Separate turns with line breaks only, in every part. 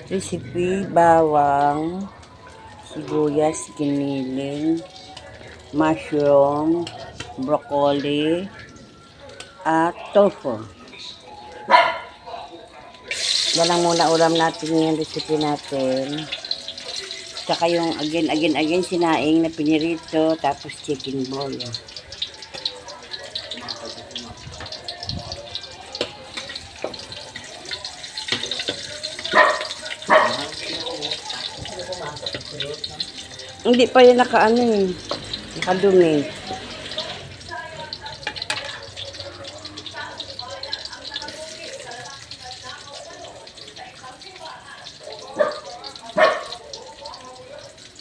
Recipe, bawang, sibuyas, giniling, mushroom, broccoli, at tofu. Yan lang muna ulam natin yung recipe natin. Saka yung again sinaing na pinirito, tapos chicken ball. Hindi pa yan nakaano eh. Nakadumi.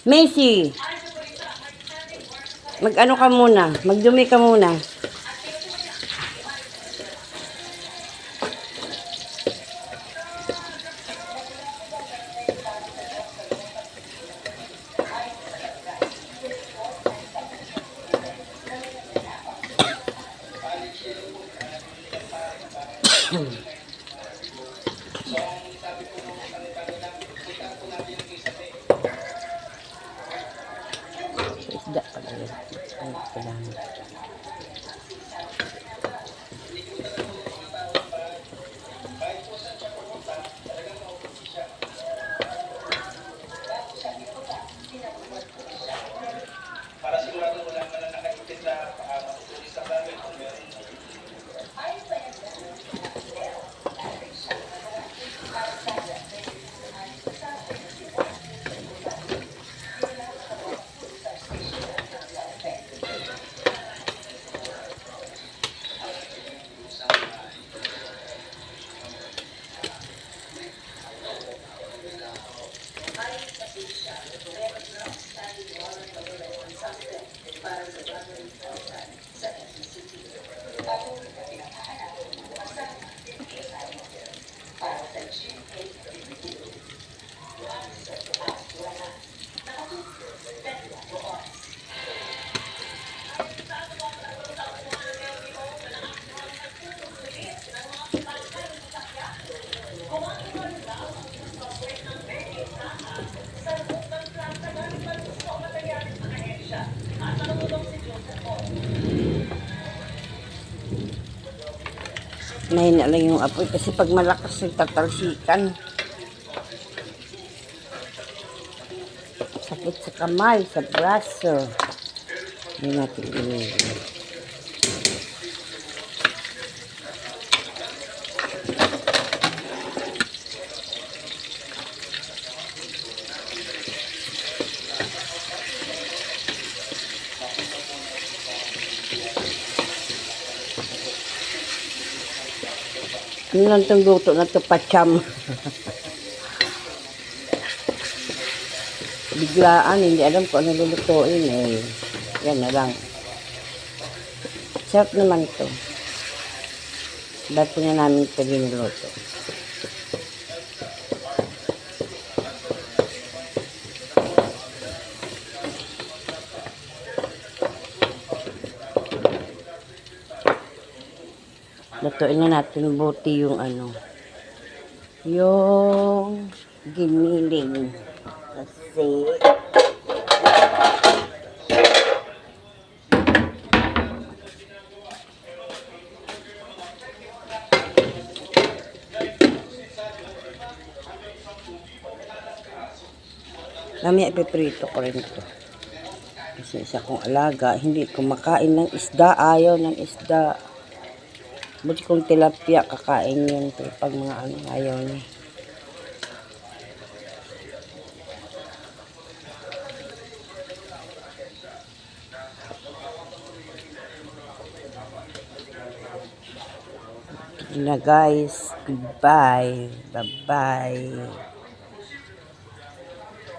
Macy! Mag-ano ka muna? Magdumi ka muna. Isda pala yun. Para sigurado mo lang na nakaitin na matutulis sa namin kung meron. Mahina lang yung apoy kasi pag malakas yung tatalsikan. Sakit sa kamay, sa braso. Hindi natin iniwan. Ano lang itong luto na ito, pacham. Biglaan, hindi alam kung ano lulutuin eh. Yan na lang. Sarap naman ito. Dati na namin ito linuluto. Lutuin na natin buti yung ano. Yung giniling. Kasi mamaya ipiprito ko rin ito. Kasi isa kong alaga, hindi kumakain ng isda, ayaw ng isda. Buti kong tilapia, kakain yun. Pero pag mga ano, ayaw niya. Na guys, goodbye. Bye-bye.